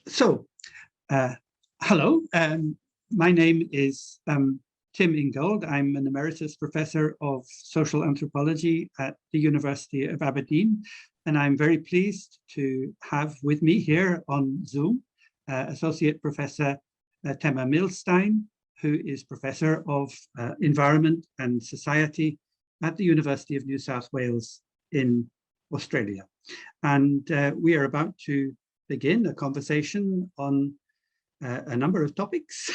So, hello, my name is Tim Ingold. I'm an emeritus professor of social anthropology at the University of Aberdeen, and I'm very pleased to have with me here on Zoom Associate Professor Tema Milstein, who is Professor of Environment and Society at the University of New South Wales in Australia. And we are about to begin a conversation on a number of topics.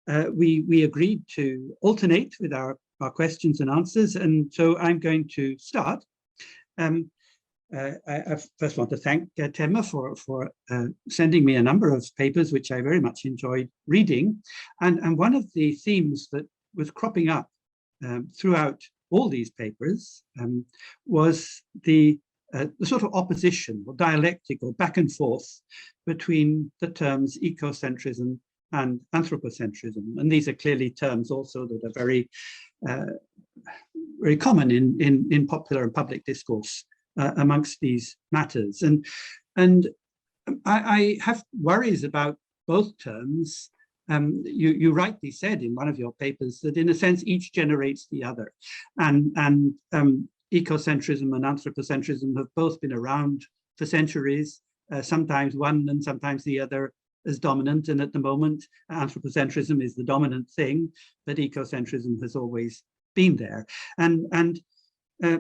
We agreed to alternate with our questions and answers. And so I'm going to start. I first want to thank Tema for sending me a number of papers, which I very much enjoyed reading. And one of the themes that was cropping up throughout all these papers was the sort of opposition or dialectic or back and forth between the terms ecocentrism and anthropocentrism. And these are clearly terms also that are very, very common in popular and public discourse amongst these matters. And I have worries about both terms. You rightly said in one of your papers that in a sense each generates the other, and ecocentrism and anthropocentrism have both been around for centuries, sometimes one and sometimes the other is dominant, and at the moment anthropocentrism is the dominant thing, but ecocentrism has always been there. And I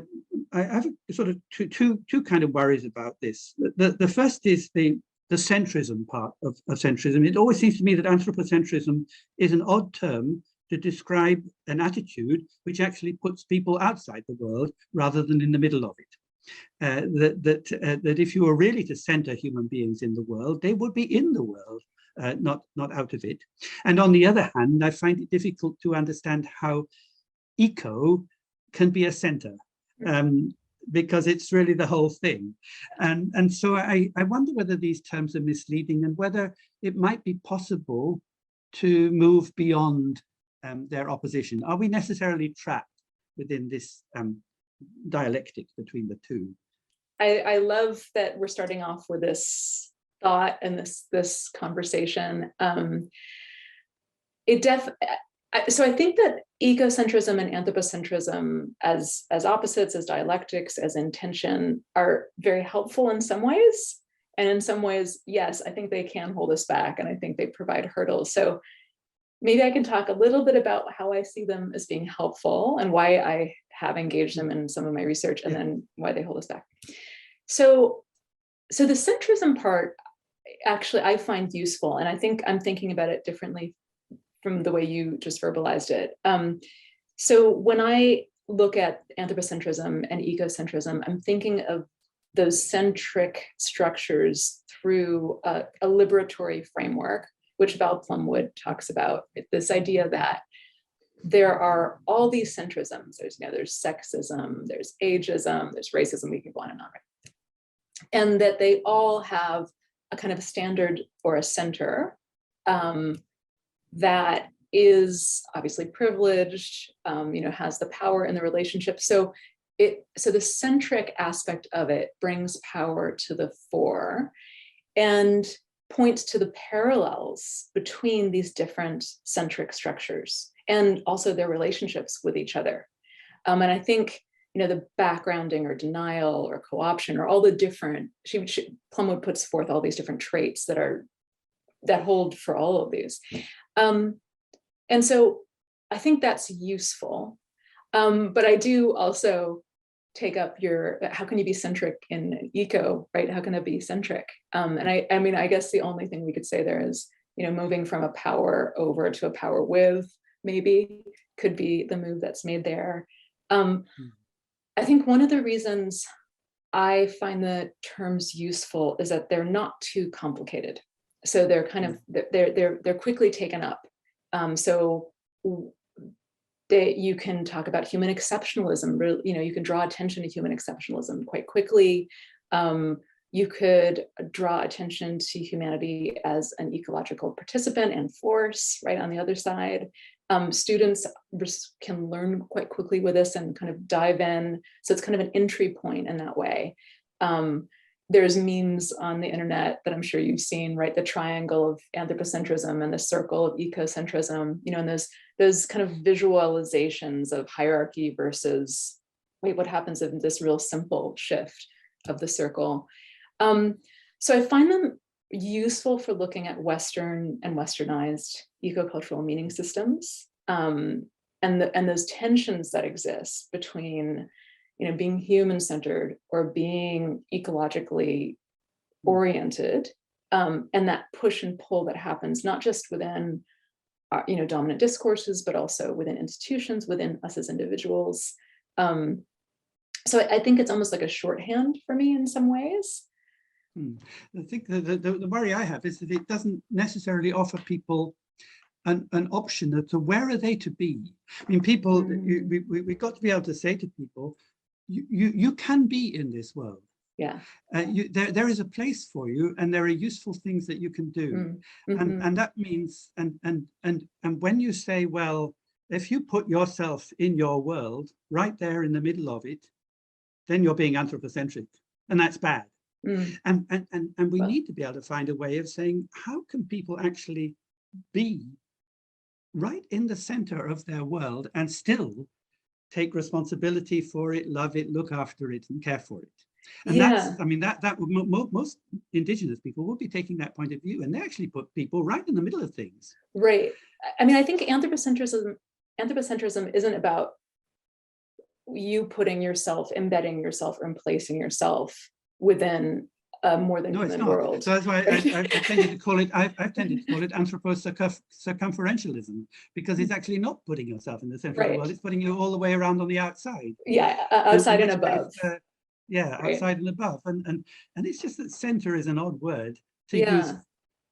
have sort of two kind of worries about this. The first is the centrism part of centrism. It always seems to me that anthropocentrism is an odd term to describe an attitude which actually puts people outside the world rather than in the middle of it. That if you were really to center human beings in the world, they would be in the world, not out of it. And on the other hand, I find it difficult to understand how eco can be a center, because it's really the whole thing. And so I wonder whether these terms are misleading and whether it might be possible to move beyond their opposition. Are we necessarily trapped within this dialectic between the two? I love that we're starting off with this thought and this conversation. So I think that ecocentrism and anthropocentrism as opposites, as dialectics, as intention are very helpful in some ways. And in some ways, yes, I think they can hold us back, and I think they provide hurdles. So maybe I can talk a little bit about how I see them as being helpful and why I have engaged them in some of my research, and then why they hold us back. So the centrism part, actually, I find useful, and I think I'm thinking about it differently from the way you just verbalized it. So when I look at anthropocentrism and ecocentrism, I'm thinking of those centric structures through a liberatory framework, which Val Plumwood talks about. This idea that there are all these centrisms. There's sexism, there's ageism, there's racism, we could go on and on. And that they all have a kind of standard or a center that is obviously privileged, has the power in the relationship. So the centric aspect of it brings power to the fore and points to the parallels between these different centric structures and also their relationships with each other. And I think, the backgrounding or denial or co-option or all the different, Plumwood puts forth all these different traits that hold for all of these. And so I think that's useful. But I do also take up how can you be centric in eco, right? How can it be centric? And I guess the only thing we could say there is, moving from a power over to a power with, maybe could be the move that's made there. I think one of the reasons I find the terms useful is that they're not too complicated. So they're kind of, they're quickly taken up. So you can talk about human exceptionalism, you can draw attention to human exceptionalism quite quickly. You could draw attention to humanity as an ecological participant and force, right, on the other side. Students can learn quite quickly with this and kind of dive in. So it's kind of an entry point in that way. there's memes on the internet that I'm sure you've seen, right? The triangle of anthropocentrism and the circle of ecocentrism, you know, and those kind of visualizations of hierarchy versus, wait, what happens in this real simple shift of the circle? So I find them useful for looking at Western and Westernized ecocultural meaning systems, and those tensions that exist between, you know, being human-centered or being ecologically oriented, and that push and pull that happens not just within, you know, dominant discourses, but also within institutions, within us as individuals. So I think it's almost like a shorthand for me in some ways. I think the worry I have is that it doesn't necessarily offer people an option as to where are they to be. I mean, people, we've got to be able to say to people, you can be in this world. Yeah. There is a place for you, and there are useful things that you can do. And that means, and when you say, well, if you put yourself in your world right there in the middle of it, then you're being anthropocentric, and that's bad. And we need to be able to find a way of saying, how can people actually be right in the center of their world and still take responsibility for it, love it, look after it, and care for it? And that's, I mean, that most indigenous people will be taking that point of view, and they actually put people right in the middle of things. Right. I mean, I think anthropocentrism isn't about you putting yourself, embedding yourself, or placing yourself within a more than human world. So that's why I've tended to call it, I've tended to call it anthropo-circumferentialism, because it's actually not putting yourself in the center of the world, it's putting you all the way around on the outside. Yeah, outside and above. Outside and above. And it's just that center is an odd word to use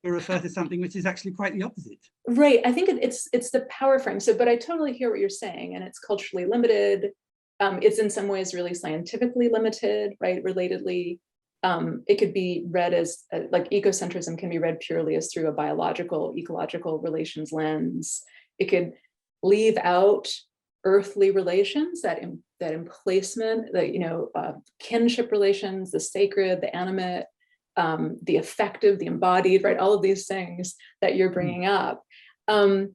to refer to something which is actually quite the opposite. Right, I think it's the power frame. So, but I totally hear what you're saying, and it's culturally limited. It's in some ways really scientifically limited, right? Relatedly, it could be read as, like, ecocentrism can be read purely as through a biological, ecological relations lens. It could leave out earthly relations, that emplacement, the, you know, kinship relations, the sacred, the animate, the affective, the embodied, right? All of these things that you're bringing up. So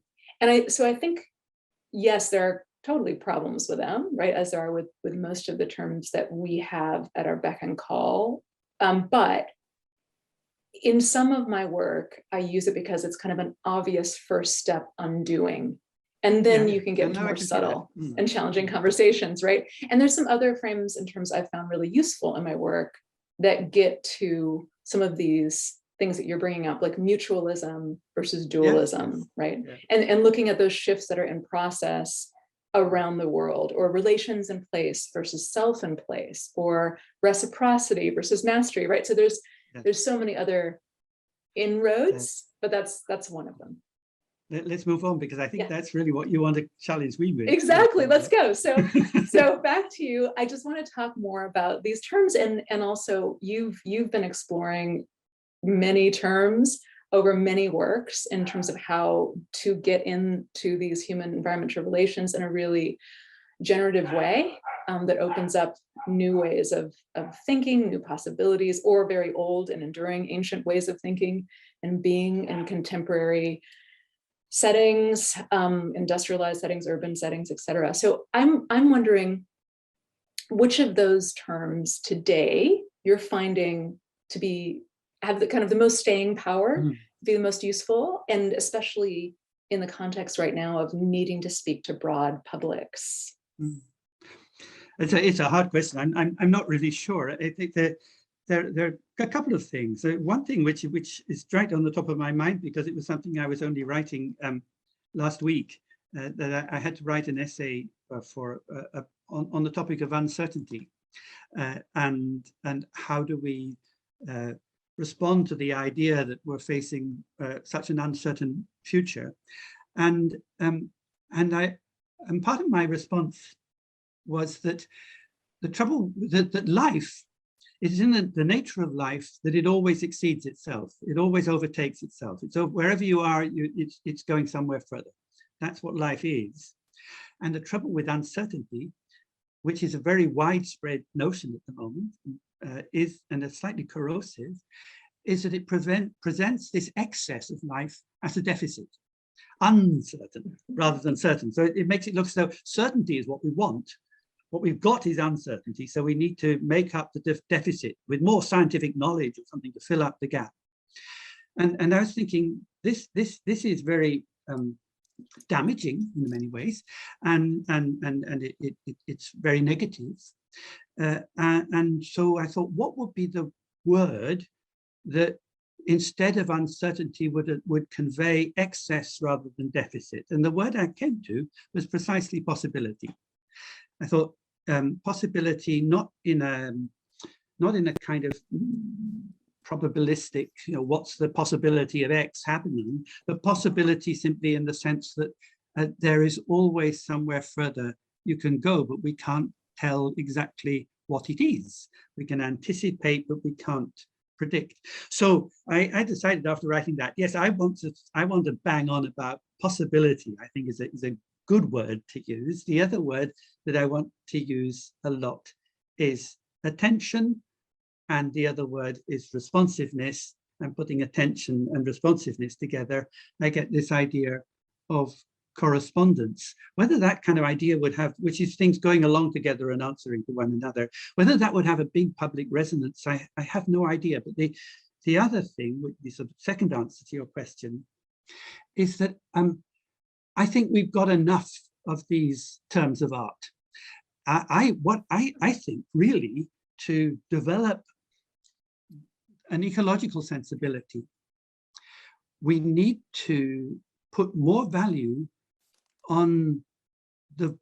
I think, yes, there are totally problems with them, right? As there are with most of the terms that we have at our beck and call. But in some of my work, I use it because it's kind of an obvious first step undoing. And then you can get to more subtle and challenging conversations, right? And there's some other frames and terms I've found really useful in my work that get to some of these things that you're bringing up, like mutualism versus dualism, right? And looking at those shifts that are in process around the world, or relations in place versus self in place, or reciprocity versus mastery, right? So there's so many other inroads, but that's one of them. Let's move on, because I think that's really what you want to challenge me with. Exactly, let's go. So back to you. I just want to talk more about these terms, and also you've been exploring many terms over many works in terms of how to get into these human environmental relations in a really generative way, that opens up new ways of thinking, new possibilities, or very old and enduring ancient ways of thinking and being in contemporary settings, industrialized settings, urban settings, etc. So I'm wondering which of those terms today you're finding to have the kind of the most staying power, be the most useful, and especially in the context right now of needing to speak to broad publics. It's a hard question. I'm not really sure. I think that there are a couple of things. One thing which is right on the top of my mind, because it was something I was only writing last week, that I had to write an essay on the topic of uncertainty, and how do we respond to the idea that we're facing such an uncertain future, and part of my response was that the trouble that life, it is in the nature of life that it always exceeds itself. It always overtakes itself. It's wherever you are, it's going somewhere further. That's what life is. And the trouble with uncertainty, which is a very widespread notion at the moment, is, and it's slightly corrosive, is that it presents this excess of life as a deficit, uncertain rather than certain. So it makes it look as though certainty is what we want. What we've got is uncertainty, so we need to make up the deficit with more scientific knowledge or something to fill up the gap. And I was thinking, this is very damaging in many ways, and it's very negative. And so I thought, what would be the word that instead of uncertainty would convey excess rather than deficit? And the word I came to was precisely possibility. I thought possibility, not in a kind of probabilistic, what's the possibility of X happening, but possibility simply in the sense that there is always somewhere further you can go, but we can't tell exactly what it is. We can anticipate, but we can't predict. So I decided after writing that, yes, I want to bang on about possibility. I think is a good word to use. The other word that I want to use a lot is attention, and the other word is responsiveness. And putting attention and responsiveness together, I get this idea of correspondence. Whether that kind of idea would have, which is things going along together and answering to one another, whether that would have a big public resonance, I have no idea. But the other thing, which is the second answer to your question, is that I think we've got enough of these terms of art. What I think really, to develop an ecological sensibility, we need to put more value on the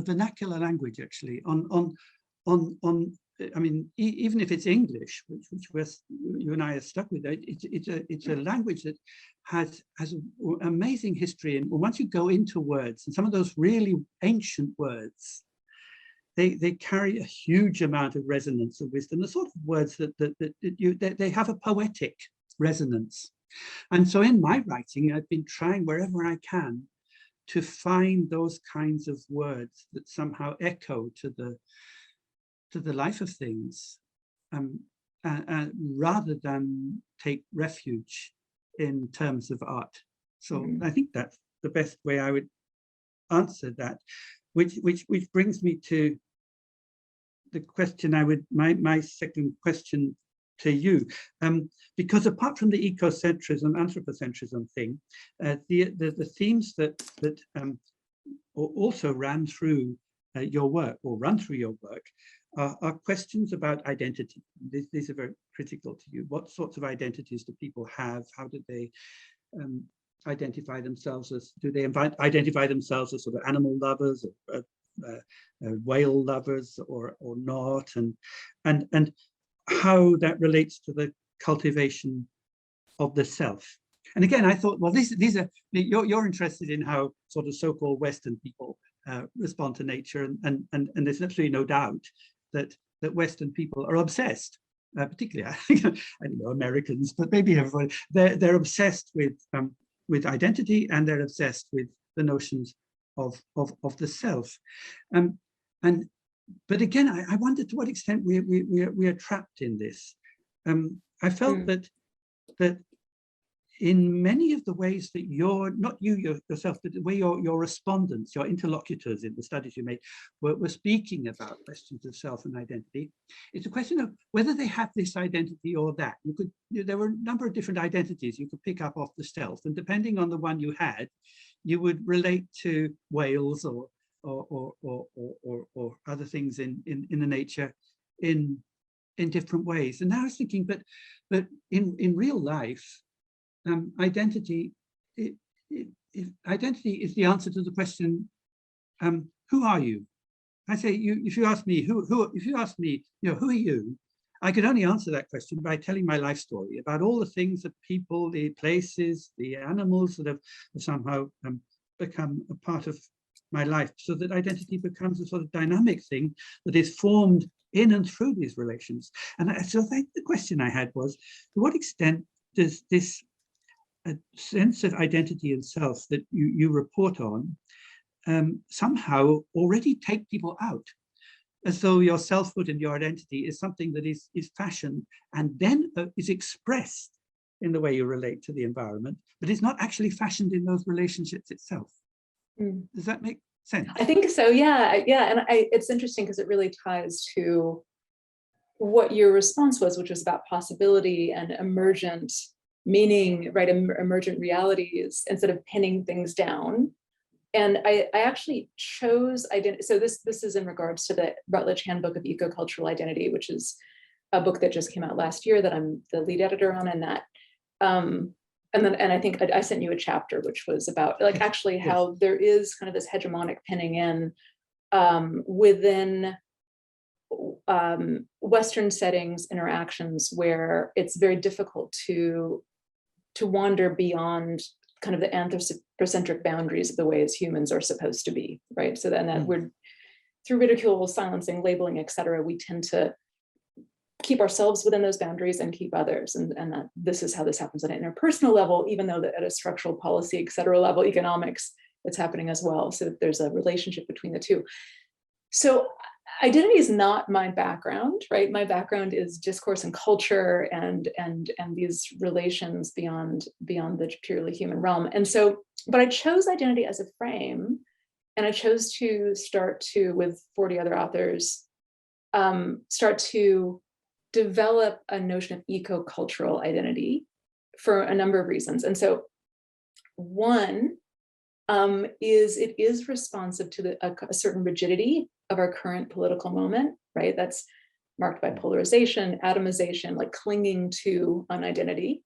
vernacular language, actually, on I mean, even if it's English, which you and I are stuck with, it's a language that has an amazing history. And once you go into words, and some of those really ancient words, they carry a huge amount of resonance and wisdom. The sort of words that they have a poetic resonance. And so in my writing, I've been trying wherever I can to find those kinds of words that somehow echo to the life of things, rather than take refuge in terms of art. So I think that's the best way I would answer that, which brings me to the question my second question to you, because apart from the ecocentrism, anthropocentrism thing, the themes that also ran through your work, or run through your work, are questions about identity. These are very critical to you. What sorts of identities do people have? How do they identify themselves as? Do they identify themselves as sort of animal lovers, or whale lovers, or not? And how that relates to the cultivation of the self. And again, I thought, well, these are, you're interested in how sort of so-called Western people respond to nature, and there's absolutely no doubt that Western people are obsessed, particularly I don't know, Americans, but maybe everyone. They're obsessed with identity, and they're obsessed with the notions of the self. But again, I wonder to what extent we are trapped in this. I felt that in many of the ways that not you yourself, but the way your respondents, your interlocutors in the studies you made, were speaking about questions of self and identity, it's a question of whether they have this identity or that. There were a number of different identities you could pick up off the shelf, and depending on the one you had, you would relate to whales or other things in the nature in different ways. And now I was thinking, but in real life, identity is the answer to the question, who are you? I say, if you ask me who are you, I could only answer that question by telling my life story about all the things, the people, the places, the animals that have somehow become a part of my life, so that identity becomes a sort of dynamic thing that is formed in and through these relations. And so the question I had was, to what extent does this sense of identity and self that you report on somehow already take people out as though your selfhood and your identity is something that is fashioned and then is expressed in the way you relate to the environment, but it's not actually fashioned in those relationships itself. Mm. Does that make sense? I think so, yeah. And it's interesting because it really ties to what your response was, which was about possibility and emergent meaning, right? Emergent realities instead of pinning things down. And I actually chose identity. So this is in regards to the Routledge Handbook of Ecocultural Identity, which is a book that just came out last year that I'm the lead editor on, and that. And I think I sent you a chapter which was about like actually how there is kind of this hegemonic pinning in within Western settings, interactions where it's very difficult to wander beyond kind of the anthropocentric boundaries of the way as humans are supposed to be, right? So then that we're, through ridicule, silencing, labeling, et cetera, we tend to keep ourselves within those boundaries and keep others. And that this is how this happens at an interpersonal level, even though that at a structural policy, et cetera, level, economics, it's happening as well. So there's a relationship between the two. So identity is not my background, right? My background is discourse and culture and these relations beyond the purely human realm. And so, but I chose identity as a frame, and I chose to start to, with 40 other authors, start to develop a notion of eco-cultural identity for a number of reasons. And so one is it is responsive to a certain rigidity of our current political moment, right? That's marked by polarization, atomization, like clinging to an identity,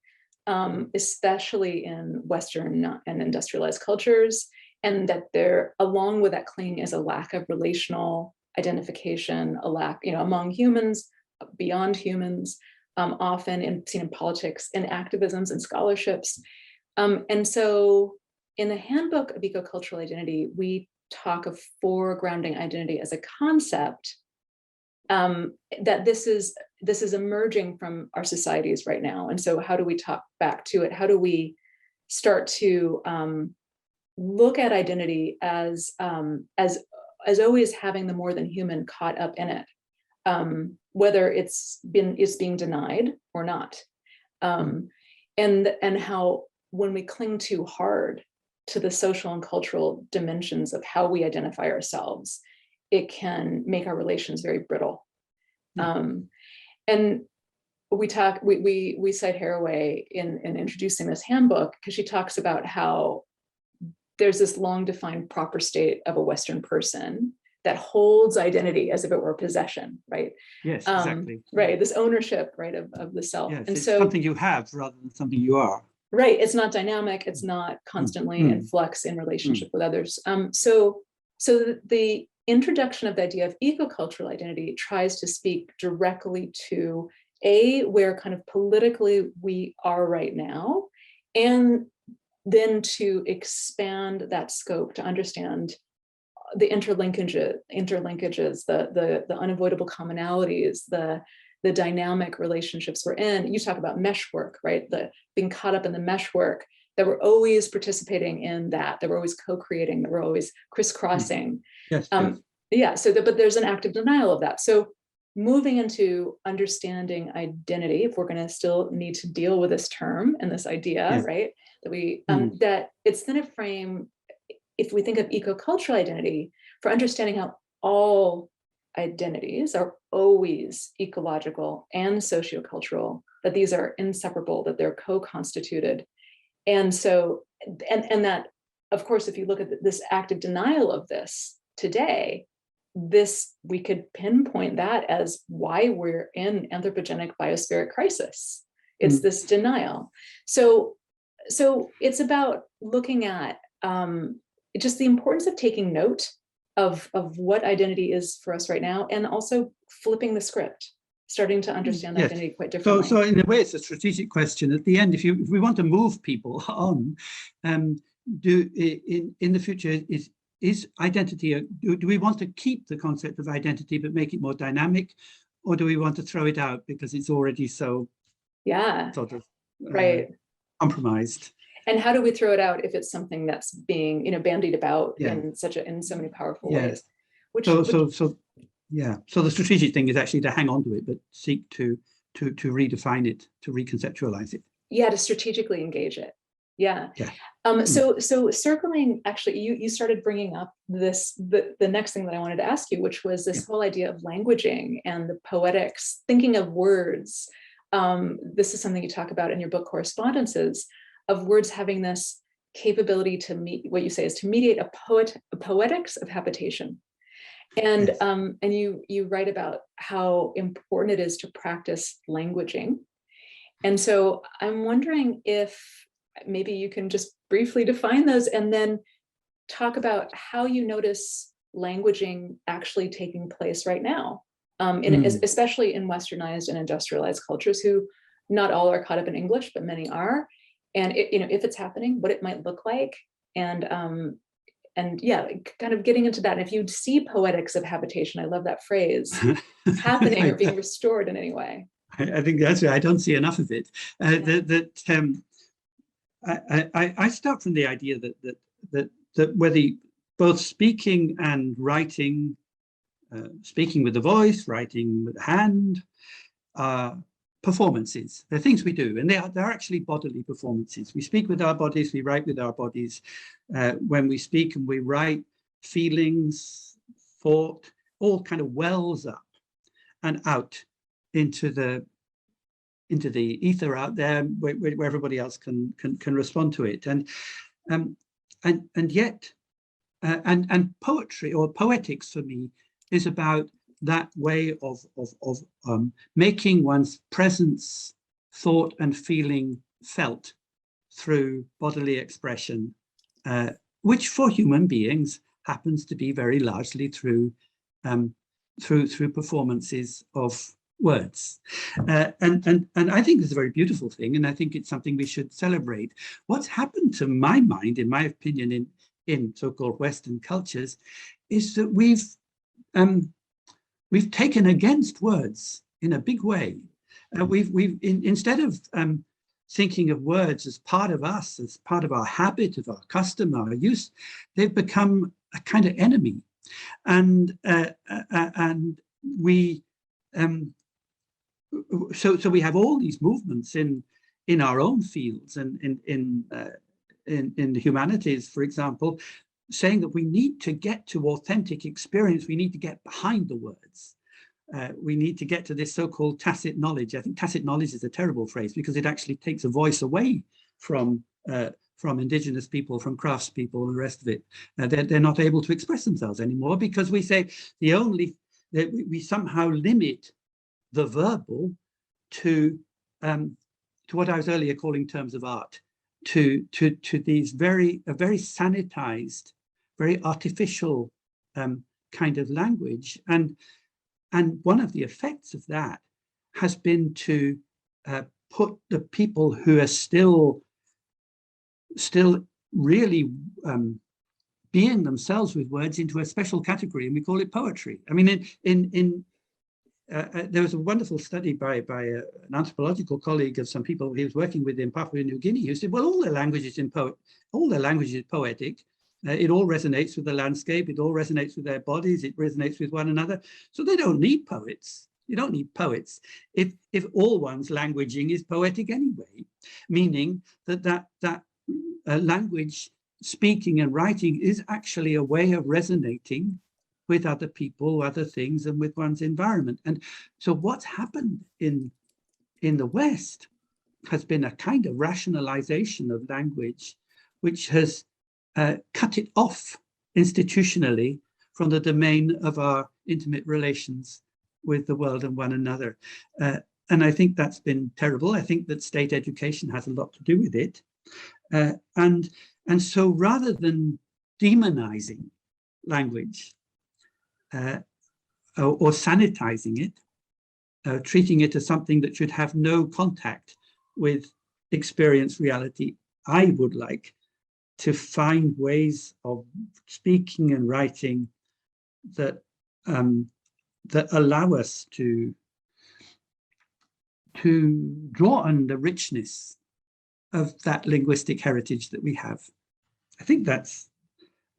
especially in Western and industrialized cultures. And that there, along with that clinging, is a lack of relational identification, a lack, among humans, beyond humans, often seen in politics, in activisms, and scholarships. And so in the Handbook of Ecocultural Identity, we talk of foregrounding identity as a concept, that this is emerging from our societies right now. And so how do we talk back to it? How do we start to look at identity as always having the more than human caught up in it, whether it's being denied or not, and how when we cling too hard to the social and cultural dimensions of how we identify ourselves, it can make our relations very brittle. And we cite Haraway in introducing this handbook, because she talks about how there's this long defined proper state of a Western person that holds identity as if it were a possession, right? Yes, exactly. Right, this ownership, right, of the self. Yes, and it's so something you have rather than something you are. Right, it's not dynamic, it's not constantly in flux in relationship with others. So the introduction of the idea of ecocultural identity tries to speak directly to where kind of politically we are right now, and then to expand that scope to understand the interlinkages, the unavoidable commonalities, the dynamic relationships we're in. You talk about meshwork, right? The being caught up in the meshwork, that we're always participating in, that we're always co-creating, that we're always crisscrossing. Yes. Yeah. But there's an active denial of that. So moving into understanding identity, if we're going to still need to deal with this term and this idea, right? That we that it's then a frame. If we think of ecocultural identity, for understanding how all identities are always ecological and sociocultural, that these are inseparable, that they're co-constituted. And so, and that, of course, if you look at this active denial of this today, we could pinpoint that as why we're in anthropogenic biospheric crisis. It's this denial. So it's about looking at just the importance of taking note of what identity is for us right now, and also flipping the script, starting to understand identity quite differently. So in a way, it's a strategic question. At the end, if we want to move people on, in the future, is identity, do we want to keep the concept of identity but make it more dynamic, or do we want to throw it out because it's already so sort of compromised? And how do we throw it out if it's something that's being, bandied about in so many powerful ways? Yeah. So the strategic thing is actually to hang on to it, but seek to redefine it, to reconceptualize it. Yeah, to strategically engage it. Yeah. Yeah. So circling, actually, you started bringing up the next thing that I wanted to ask you, which was this whole idea of languaging and the poetics, thinking of words. This is something you talk about in your book Correspondences, of words having this capability to meet, what you say is to mediate a poetics of habitation. And Yes. and you write about how important it is to practice languaging. And so I'm wondering if maybe you can just briefly define those and then talk about how you notice languaging actually taking place right now, especially in westernized and industrialized cultures, who not all are caught up in English, but many are. And if it's happening, what it might look like, and yeah, kind of getting into that. And if you see poetics of habitation, I love that phrase, happening or being restored in any way. I think that's right. I don't see enough of it. I start from the idea that whether both speaking and writing, speaking with the voice, writing with the hand, performances. They're things we do, and they're actually bodily performances. We speak with our bodies, we write with our bodies. When we speak and we write, feelings, thought, all kind of wells up and out into the ether out there, where everybody else can respond to it. And yet poetry, or poetics for me, is about that way of making one's presence, thought and feeling felt through bodily expression, which for human beings happens to be very largely through performances of words. And I think it's a very beautiful thing, and I think it's something we should celebrate. What's happened to my mind, in my opinion, in so-called Western cultures, is that we've taken against words in a big way. Instead of thinking of words as part of us, as part of our habit, of our custom, our use, they've become a kind of enemy. And we so we have all these movements in our own fields and in the humanities, for example, saying that we need to get to authentic experience. We need to get behind the words. We need to get to this so-called tacit knowledge. I think tacit knowledge is a terrible phrase because it actually takes a voice away from indigenous people, from craftspeople and the rest of it. They're not able to express themselves anymore because we say we somehow limit the verbal to what I was earlier calling terms of art, to these very sanitized, very artificial kind of language. And one of the effects of that has been to put the people who are still really being themselves with words into a special category, and we call it poetry. I mean, there was a wonderful study by an anthropological colleague of some people he was working with in Papua New Guinea, who said, well, all their language is poetic. It all resonates with the landscape. It all resonates with their bodies. It resonates with one another. So they don't need poets. You don't need poets if all one's languaging is poetic anyway, meaning that language, speaking and writing, is actually a way of resonating with other people, other things, and with one's environment. And so what's happened in the West has been a kind of rationalization of language, which has cut it off institutionally from the domain of our intimate relations with the world and one another. And I think that's been terrible. I think that state education has a lot to do with it. And so rather than demonizing language, or sanitizing it, treating it as something that should have no contact with experienced reality, I would like to find ways of speaking and writing that allow us to draw on the richness of that linguistic heritage that we have. I think that's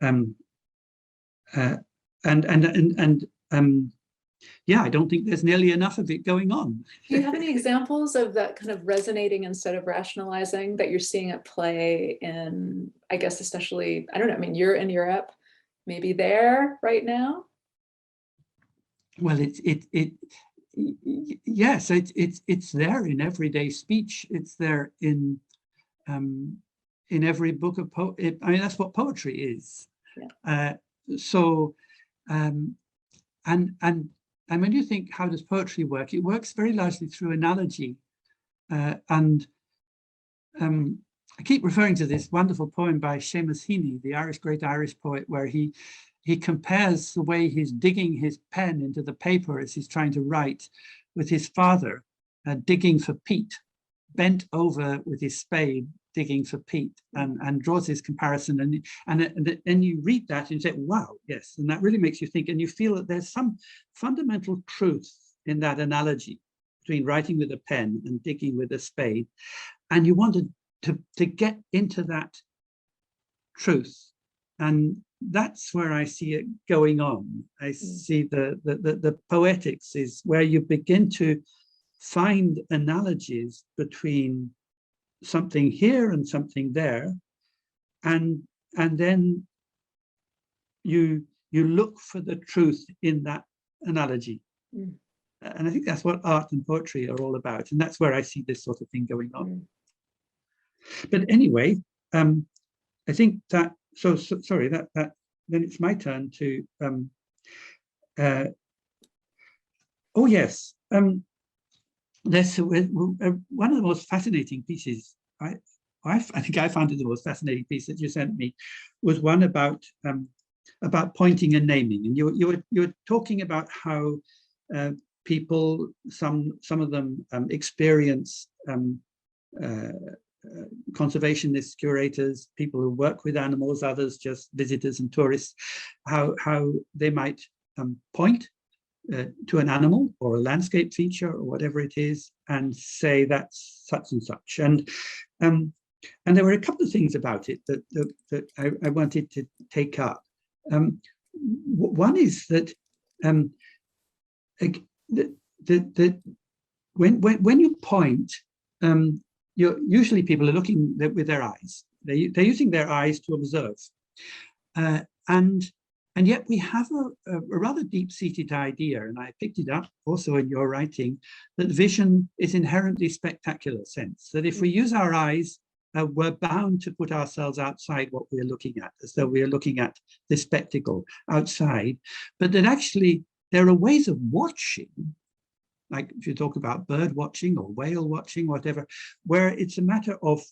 and yeah, I don't think there's nearly enough of it going on. Do you have any examples of that kind of resonating instead of rationalizing that you're seeing at play in, I guess, especially, I don't know, I mean, you're in Europe, maybe there right now? Well, yes, it's there in everyday speech. It's there in every book of poetry. I mean, that's what poetry is. Yeah. So, and when you think, how does poetry work? It works very largely through analogy. And I keep referring to this wonderful poem by Seamus Heaney, the great Irish poet, where he compares the way he's digging his pen into the paper as he's trying to write with his father, digging for peat, bent over with his spade, digging for peat, and draws this comparison. And you read that and you say, wow, yes. And that really makes you think, and you feel that there's some fundamental truth in that analogy between writing with a pen and digging with a spade. And you wanted to get into that truth. And that's where I see it going on. I see the poetics is where you begin to find analogies between something here and something there, and then you look for the truth in that analogy. And I think that's what art and poetry are all about, and that's where I see this sort of thing going on. But anyway, I think that sorry, that then it's my turn to oh yes, there's one of the most fascinating pieces. I think I found it the most fascinating piece that you sent me was one about pointing and naming, and you were talking about how people, some of them experience conservationists, curators, people who work with animals, others just visitors and tourists, how they might point to an animal or a landscape feature or whatever it is and say that's such and such. And there were a couple of things about it that I wanted to take up. One is that when you point, usually people are looking with their eyes. They're using their eyes to observe, and yet we have a rather deep-seated idea, and I picked it up also in your writing, that vision is inherently spectacular sense. That if we use our eyes, we're bound to put ourselves outside what we're looking at, as though we are looking at this spectacle outside. But that actually there are ways of watching, like if you talk about bird watching or whale watching, whatever, where it's a matter of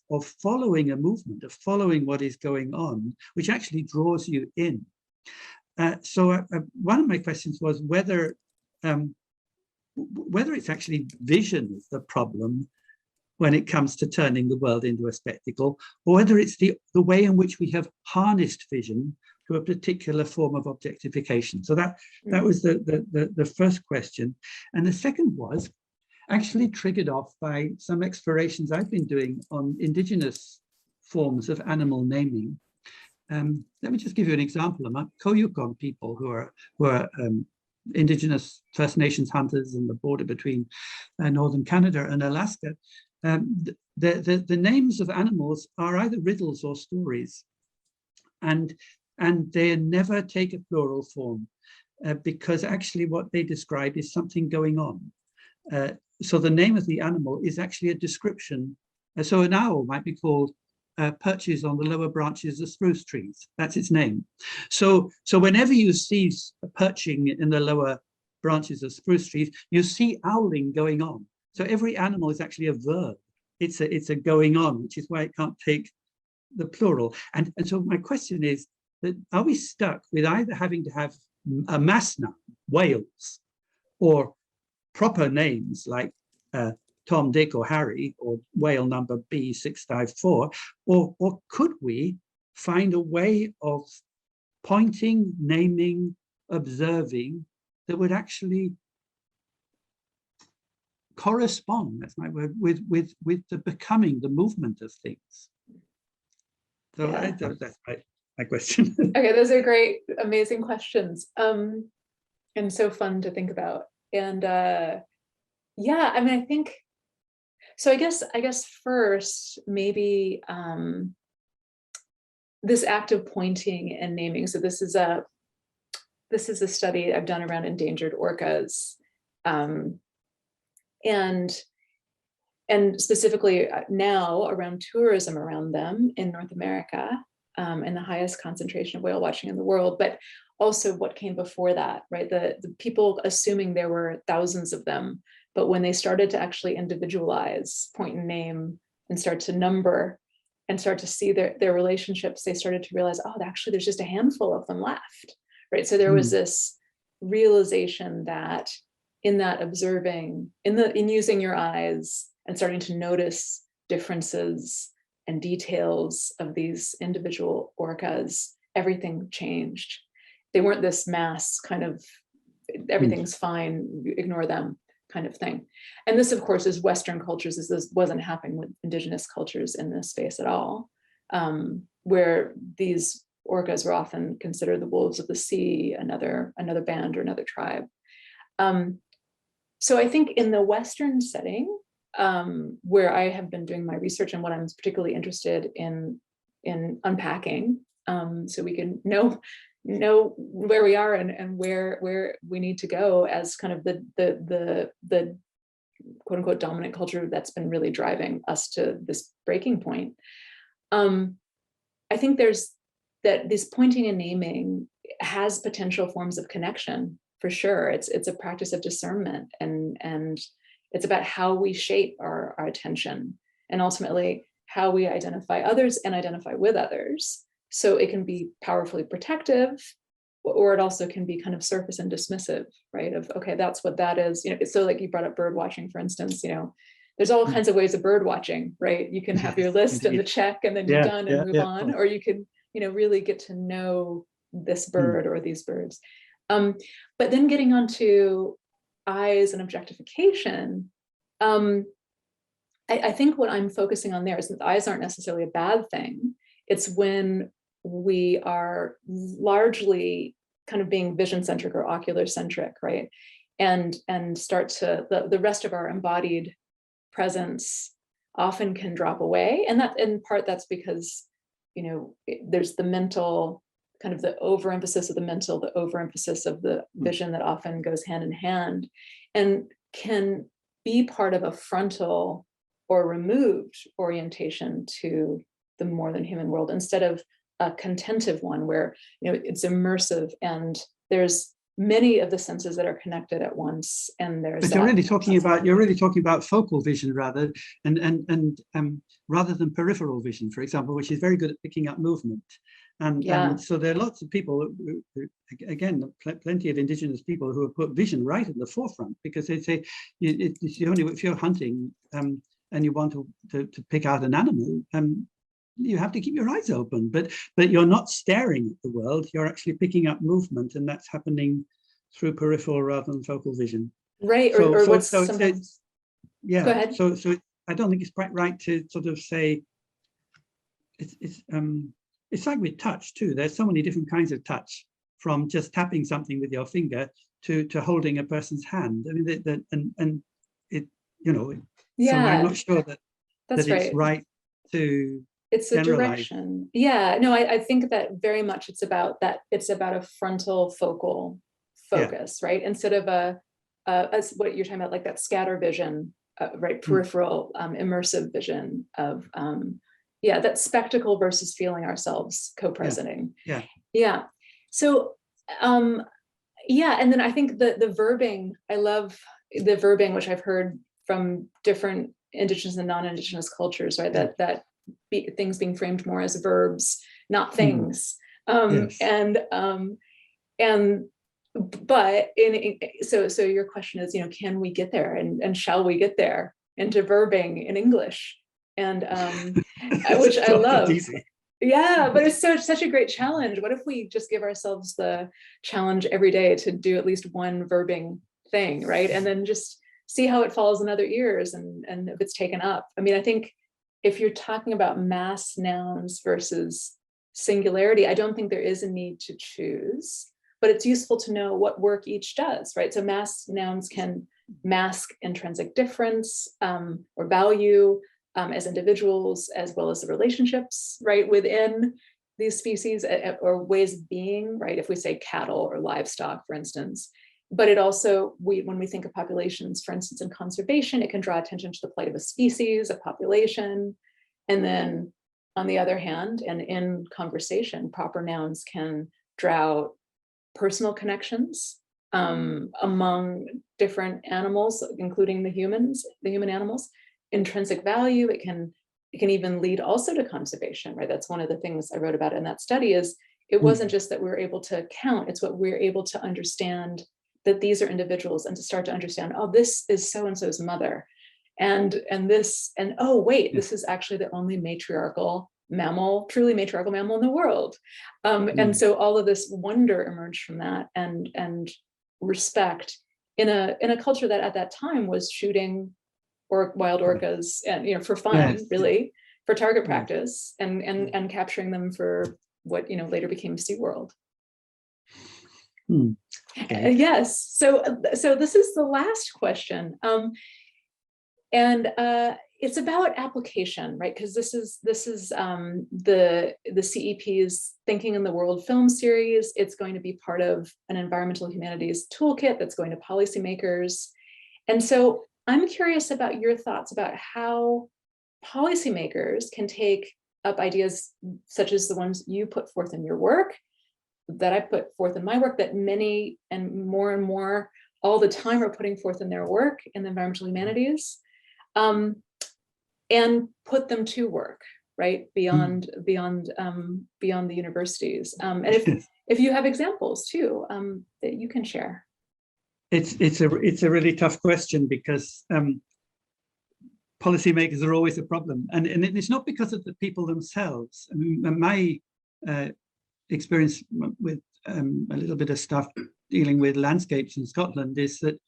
following a movement, of following what is going on, which actually draws you in. So one of my questions was whether it's actually vision is the problem when it comes to turning the world into a spectacle, or whether it's the way in which we have harnessed vision to a particular form of objectification. So that was the first question. And the second was actually triggered off by some explorations I've been doing on indigenous forms of animal naming. Let me just give you an example. Among Koyukon people who are indigenous First Nations hunters in the border between northern Canada and Alaska, the names of animals are either riddles or stories, and they never take a plural form because actually what they describe is something going on. So the name of the animal is actually a description. So an owl might be called perches on the lower branches of spruce trees. That's its name. So whenever you see perching in the lower branches of spruce trees, you see owling going on. So every animal is actually a verb. It's a going on, which is why it can't take the plural. And so my question is that are we stuck with either having to have a mass noun, whales, or proper names like Tom, Dick, or Harry, or whale number B654, or could we find a way of pointing, naming, observing that would actually correspond, that's my word, with the becoming, the movement of things? So that's my question. Okay, those are great, amazing questions. and so fun to think about. And yeah, I mean, I think so. I guess first maybe this act of pointing and naming. So this is a study I've done around endangered orcas, and specifically now around tourism around them in North America, and the highest concentration of whale watching in the world, but also what came before that, right? The people assuming there were thousands of them, but when they started to actually individualize, point and name, and start to number and start to see their relationships, they started to realize, oh, actually there's just a handful of them left, right? So there was this realization that in that observing, in using your eyes and starting to notice differences and details of these individual orcas, everything changed. They weren't this mass kind of, everything's fine, ignore them kind of thing. And this, of course, is Western cultures. This wasn't happening with indigenous cultures in this space at all, where these orcas were often considered the wolves of the sea, another band or another tribe. So I think in the Western setting, where I have been doing my research and what I'm particularly interested in unpacking, so we can know where we are and where we need to go as kind of the quote unquote dominant culture that's been really driving us to this breaking point. I think there's that this pointing and naming has potential forms of connection for sure. It's a practice of discernment, and it's about how we shape our attention and ultimately how we identify others and identify with others. So it can be powerfully protective, or it also can be kind of surface and dismissive, right? Of, okay, that's what that is. So like you brought up bird watching, for instance, there's all kinds of ways of bird watching, right? You can have your list and the check and then you're done and move on, or you can, really get to know this bird or these birds. But then getting onto eyes and objectification, I think what I'm focusing on there is that eyes aren't necessarily a bad thing. It's when we are largely kind of being vision-centric or ocular-centric, right? And start to, the rest of our embodied presence often can drop away. And that, in part, that's because, there's the mental, kind of the overemphasis of the mental, the overemphasis of the vision that often goes hand in hand and can be part of a frontal or removed orientation to the more than human world, instead of a contentive one where it's immersive and there's many of the senses that are connected at once. And there's but you're really talking about focal vision rather rather than peripheral vision, for example, which is very good at picking up movement. And so there are lots of people, again, plenty of indigenous people who have put vision right at the forefront, because they say it's only if you're hunting and you want to pick out an animal, you have to keep your eyes open, but you're not staring at the world, you're actually picking up movement, and that's happening through peripheral rather than focal vision. Right, so sometimes... Yeah, go ahead. So I don't think it's quite right to sort of say, it's like with touch too. There's so many different kinds of touch, from just tapping something with your finger to holding a person's hand. I mean, so I'm not sure that it's right to... It's a direction. Yeah, no, I think that very much it's about a frontal focal focus, right? Instead of as what you're talking about, like that scatter vision, right? Peripheral, immersive vision of, that spectacle versus feeling ourselves co-presenting. Yeah. So, and then I think the verbing, I love the verbing, which I've heard from different indigenous and non-indigenous cultures, right? That things being framed more as verbs, not things. But so your question is, can we get there, and shall we get there into verbing in English? And which I love. Yeah, but it's such a great challenge. What if we just give ourselves the challenge every day to do at least one verbing thing, right? And then just see how it falls in other ears, and if it's taken up. I mean, I think if you're talking about mass nouns versus singularity, I don't think there is a need to choose. but it's useful to know what work each does, right? So masked nouns can mask intrinsic difference or value as individuals, as well as the relationships, right, within these species or ways of being, right? If we say cattle or livestock, for instance. But it also, when we think of populations, for instance, in conservation, it can draw attention to the plight of a species, a population. And then on the other hand, and in conversation, proper nouns can draw out personal connections among different animals, including the human animals. Intrinsic value, it can even lead also to conservation, right? That's one of the things I wrote about in that study is it wasn't just that we were able to count, it's what we're able to understand that these are individuals and to start to understand, oh, this is so-and-so's mother. And oh, wait, this is actually the only matriarchal mammal, truly matriarchal mammal in the world. And so all of this wonder emerged from that and respect in a culture that at that time was shooting wild orcas and for fun, really, for target practice and capturing them for what later became SeaWorld. Okay. Yes. So this is the last question. And it's about application, right? Because this is the CEP's Thinking in the World film series. It's going to be part of an environmental humanities toolkit that's going to policymakers. And so I'm curious about your thoughts about how policymakers can take up ideas such as the ones you put forth in your work, that I put forth in my work, that many and more all the time are putting forth in their work in the environmental humanities, and put them to work, right, beyond the universities. And if you have examples too that you can share. It's a really tough question because policymakers are always a problem, and it's not because of the people themselves. I mean, my experience with a little bit of stuff dealing with landscapes in Scotland is that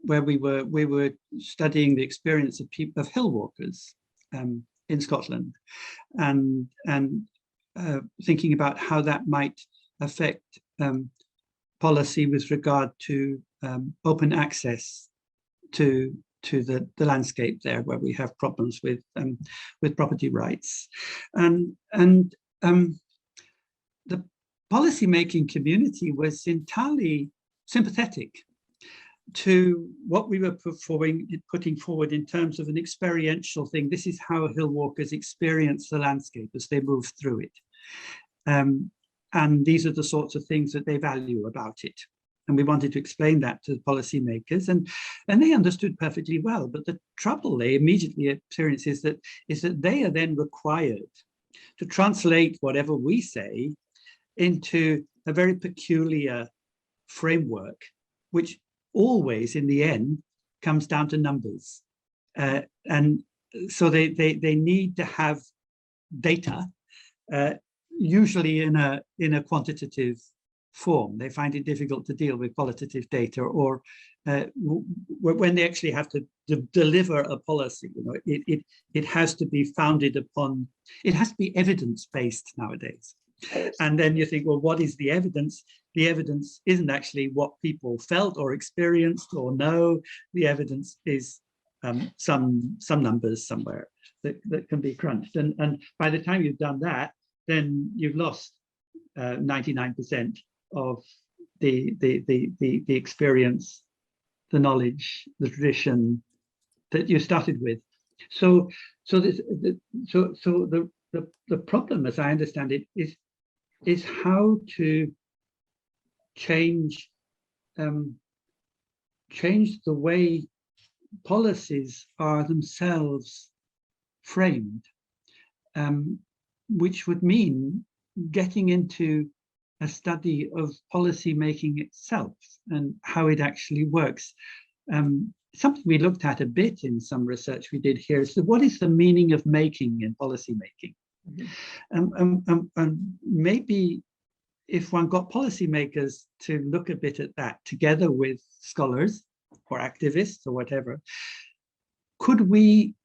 where we were studying the experience of hill walkers in Scotland, and thinking about how that might affect policy with regard to open access to the landscape there, where we have problems with property rights, and the policy-making community was entirely sympathetic to what we were putting forward in terms of an experiential thing. This is how hill walkers experience the landscape as they move through it. And these are the sorts of things that they value about it. And we wanted to explain that to the policymakers, and they understood perfectly well. But the trouble they immediately experience is that they are then required to translate whatever we say into a very peculiar framework, which always in the end comes down to numbers. And so they need to have data, usually in a quantitative form. They find it difficult to deal with qualitative data, or when they actually have to deliver a policy. It has to be founded upon, it has to be evidence-based nowadays. And then you think, well, what is the evidence? The evidence isn't actually what people felt or experienced or know. The evidence is some numbers somewhere that can be crunched. And by the time you've done that, then you've lost 99% of the experience, the knowledge, the tradition that you started with. So the problem, as I understand it, is how to change the way policies are themselves framed, which would mean getting into a study of policy making itself and how it actually works. Something we looked at a bit in some research we did here is what is the meaning of making in policy making? And maybe if one got policymakers to look a bit at that together with scholars or activists or whatever, could we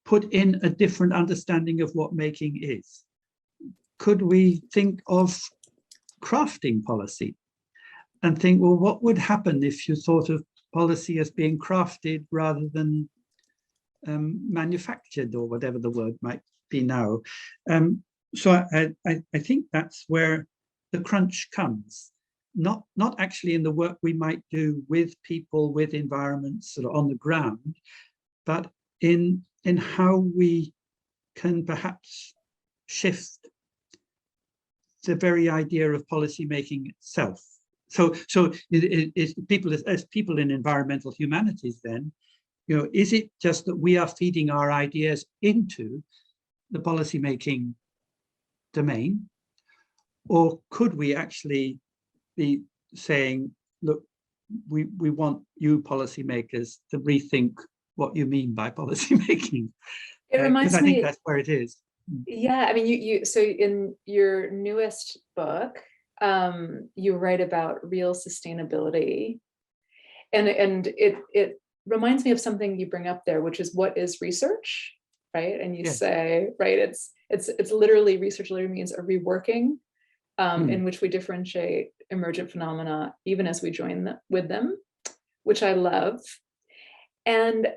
put in a different understanding of what making is? Could we think of crafting policy and think, well, what would happen if you thought of policy as being crafted rather than manufactured, or whatever the word might be now. So I think that's where the crunch comes, not actually in the work we might do with people, with environments sort of on the ground, but in how we can perhaps shift the very idea of policy making itself. So people as people in environmental humanities, then, you know, is it just that we are feeding our ideas into the policymaking domain, or could we actually be saying, look, we want you policymakers to rethink what you mean by policymaking? It reminds me, because I think that's where it is. Yeah, I mean, you so in your newest book, you write about real sustainability, and it reminds me of something you bring up there, which is what is research, right? And you say, right, it's literally, research literally means a reworking in which we differentiate emergent phenomena even as we join with them, which I love. And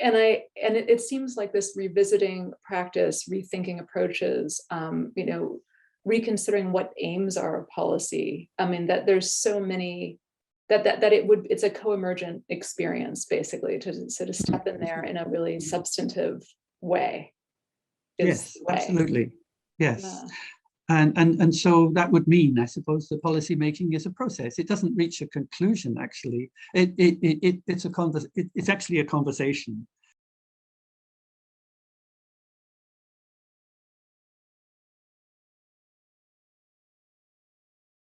it seems like this revisiting practice, rethinking approaches, you know, reconsidering what aims are of policy. I mean, that there's so many that it's a co-emergent experience, basically, to sort of step in there in a really substantive way. Yes, absolutely. Yes. Yeah. And so that would mean, I suppose, that policy making is a process. It doesn't reach a conclusion, actually. It's actually a conversation.